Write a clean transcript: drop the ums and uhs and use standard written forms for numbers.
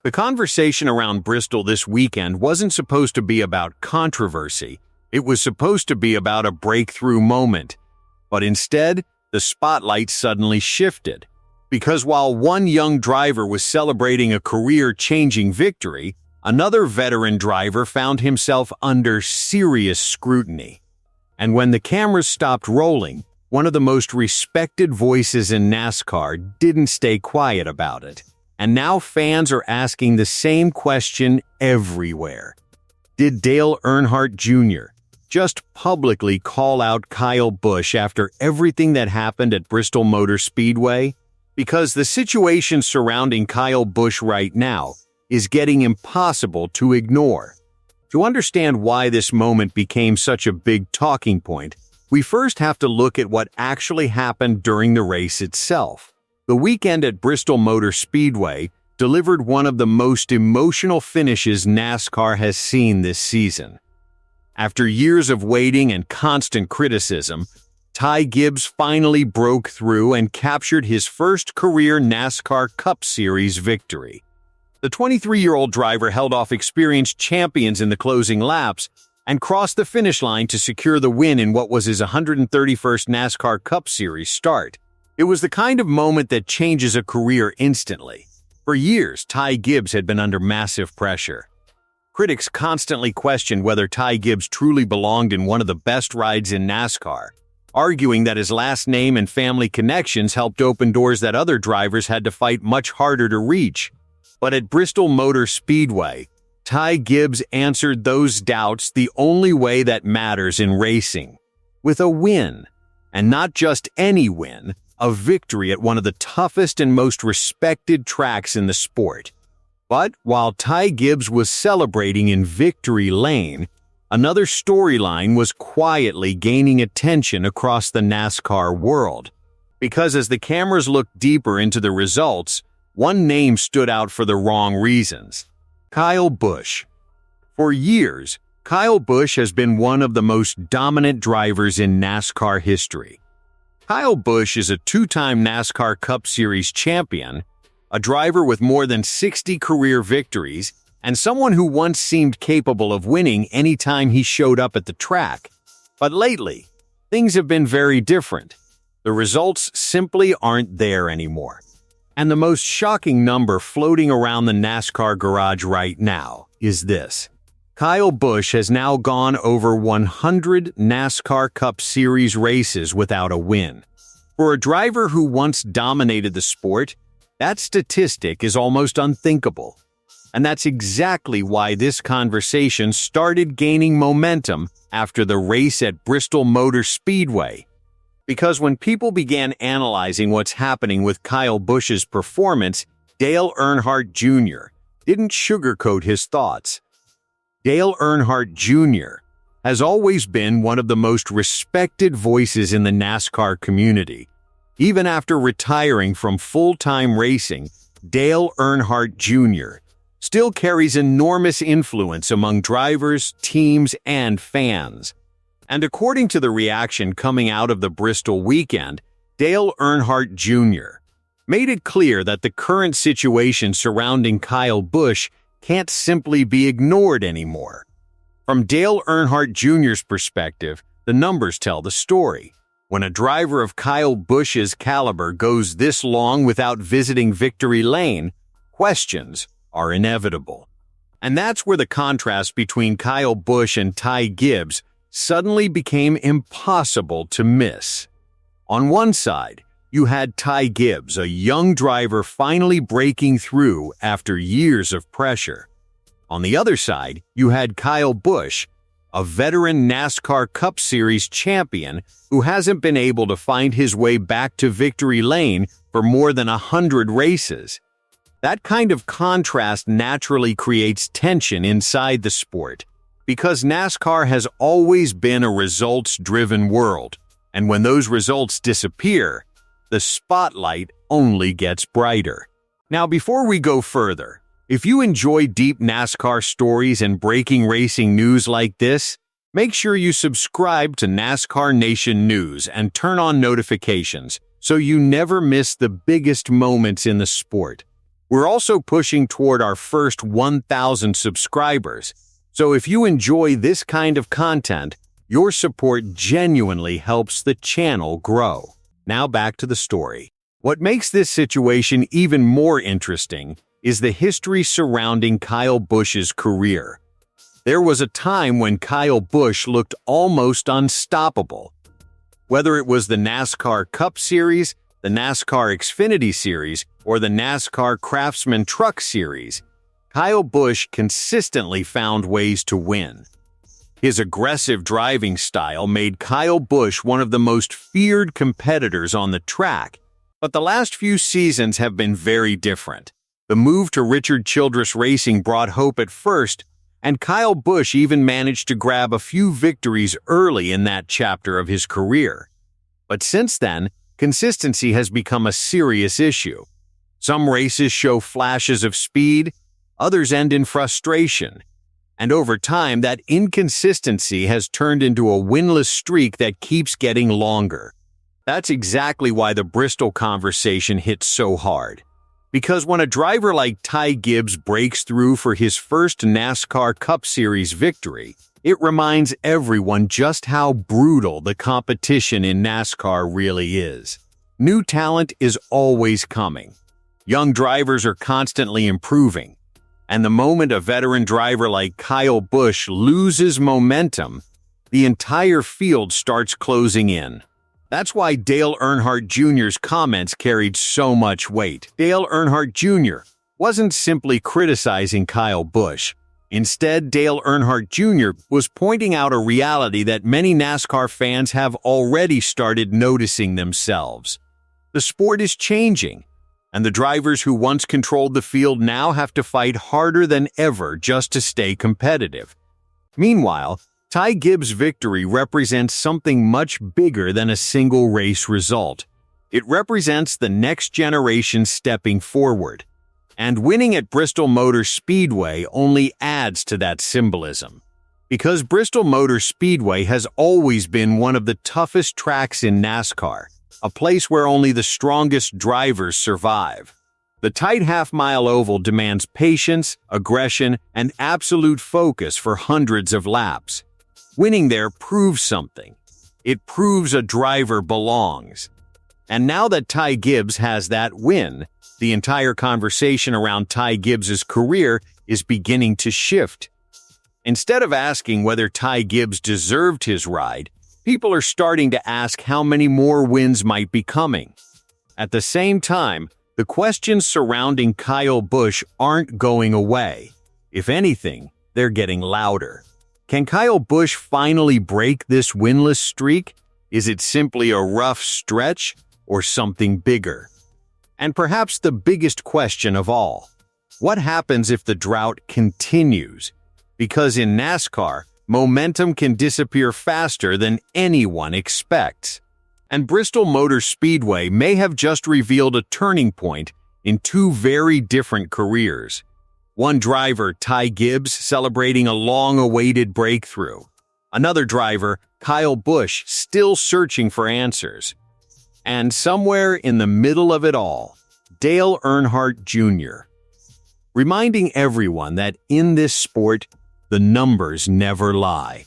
The conversation around Bristol this weekend wasn't supposed to be about controversy. It was supposed to be about a breakthrough moment. But instead, the spotlight suddenly shifted. Because while one young driver was celebrating a career-changing victory, another veteran driver found himself under serious scrutiny. And when the cameras stopped rolling, one of the most respected voices in NASCAR didn't stay quiet about it. And now fans are asking the same question everywhere. Did Dale Earnhardt Jr. just publicly call out Kyle Busch after everything that happened at Bristol Motor Speedway? Because the situation surrounding Kyle Busch right now is getting impossible to ignore. To understand why this moment became such a big talking point, we first have to look at what actually happened during the race itself. The weekend at Bristol Motor Speedway delivered one of the most emotional finishes NASCAR has seen this season. After years of waiting and constant criticism, Ty Gibbs finally broke through and captured his first career NASCAR Cup Series victory. The 23-year-old driver held off experienced champions in the closing laps and crossed the finish line to secure the win in what was his 131st NASCAR Cup Series start. It was the kind of moment that changes a career instantly. For years, Ty Gibbs had been under massive pressure. Critics constantly questioned whether Ty Gibbs truly belonged in one of the best rides in NASCAR, arguing that his last name and family connections helped open doors that other drivers had to fight much harder to reach. But at Bristol Motor Speedway, Ty Gibbs answered those doubts the only way that matters in racing, with a win. And not just any win, a victory at one of the toughest and most respected tracks in the sport. But while Ty Gibbs was celebrating in Victory Lane, another storyline was quietly gaining attention across the NASCAR world. Because as the cameras looked deeper into the results, one name stood out for the wrong reasons: Kyle Busch. For years, Kyle Busch has been one of the most dominant drivers in NASCAR history. Kyle Busch is a two-time NASCAR Cup Series champion, a driver with more than 60 career victories, and someone who once seemed capable of winning any time he showed up at the track. But lately, things have been very different. The results simply aren't there anymore. And the most shocking number floating around the NASCAR garage right now is this: Kyle Busch has now gone over 100 NASCAR Cup Series races without a win. For a driver who once dominated the sport, that statistic is almost unthinkable. And that's exactly why this conversation started gaining momentum after the race at Bristol Motor Speedway. Because when people began analyzing what's happening with Kyle Busch's performance, Dale Earnhardt Jr. didn't sugarcoat his thoughts. Dale Earnhardt Jr. has always been one of the most respected voices in the NASCAR community. Even after retiring from full-time racing, Dale Earnhardt Jr. still carries enormous influence among drivers, teams, and fans. And according to the reaction coming out of the Bristol weekend, Dale Earnhardt Jr. made it clear that the current situation surrounding Kyle Busch can't simply be ignored anymore. From Dale Earnhardt Jr.'s perspective, the numbers tell the story. When a driver of Kyle Busch's caliber goes this long without visiting Victory Lane, questions are inevitable. And that's where the contrast between Kyle Busch and Ty Gibbs suddenly became impossible to miss. On one side, you had Ty Gibbs, a young driver finally breaking through after years of pressure. On the other side, you had Kyle Busch, a veteran NASCAR Cup Series champion who hasn't been able to find his way back to Victory Lane for more than 100 races. That kind of contrast naturally creates tension inside the sport, because NASCAR has always been a results-driven world, and when those results disappear, the spotlight only gets brighter. Now, before we go further, if you enjoy deep NASCAR stories and breaking racing news like this, make sure you subscribe to NASCAR Nation News and turn on notifications so you never miss the biggest moments in the sport. We're also pushing toward our first 1,000 subscribers, so if you enjoy this kind of content, your support genuinely helps the channel grow. Now back to the story. What makes this situation even more interesting is the history surrounding Kyle Busch's career. There was a time when Kyle Busch looked almost unstoppable. Whether it was the NASCAR Cup Series, the NASCAR Xfinity Series, or the NASCAR Craftsman Truck Series, Kyle Busch consistently found ways to win. His aggressive driving style made Kyle Busch one of the most feared competitors on the track, but the last few seasons have been very different. The move to Richard Childress Racing brought hope at first, and Kyle Busch even managed to grab a few victories early in that chapter of his career. But since then, consistency has become a serious issue. Some races show flashes of speed, others end in frustration. And over time, that inconsistency has turned into a winless streak that keeps getting longer. That's exactly why the Bristol conversation hits so hard. Because when a driver like Ty Gibbs breaks through for his first NASCAR Cup Series victory, it reminds everyone just how brutal the competition in NASCAR really is. New talent is always coming. Young drivers are constantly improving. And the moment a veteran driver like Kyle Busch loses momentum, the entire field starts closing in. That's why Dale Earnhardt Jr.'s comments carried so much weight. Dale Earnhardt Jr. wasn't simply criticizing Kyle Busch. Instead, Dale Earnhardt Jr. was pointing out a reality that many NASCAR fans have already started noticing themselves. The sport is changing, and the drivers who once controlled the field now have to fight harder than ever just to stay competitive. Meanwhile, Ty Gibbs' victory represents something much bigger than a single race result. It represents the next generation stepping forward. And winning at Bristol Motor Speedway only adds to that symbolism. Because Bristol Motor Speedway has always been one of the toughest tracks in NASCAR, a place where only the strongest drivers survive. The tight half-mile oval demands patience, aggression, and absolute focus for hundreds of laps. Winning there proves something. It proves a driver belongs. And now that Ty Gibbs has that win, the entire conversation around Ty Gibbs' career is beginning to shift. Instead of asking whether Ty Gibbs deserved his ride, people are starting to ask how many more wins might be coming. At the same time, the questions surrounding Kyle Busch aren't going away. If anything, they're getting louder. Can Kyle Busch finally break this winless streak? Is it simply a rough stretch or something bigger? And perhaps the biggest question of all, what happens if the drought continues? Because in NASCAR, momentum can disappear faster than anyone expects. And Bristol Motor Speedway may have just revealed a turning point in two very different careers. One driver, Ty Gibbs, celebrating a long-awaited breakthrough. Another driver, Kyle Busch, still searching for answers. And somewhere in the middle of it all, Dale Earnhardt Jr., reminding everyone that in this sport, the numbers never lie.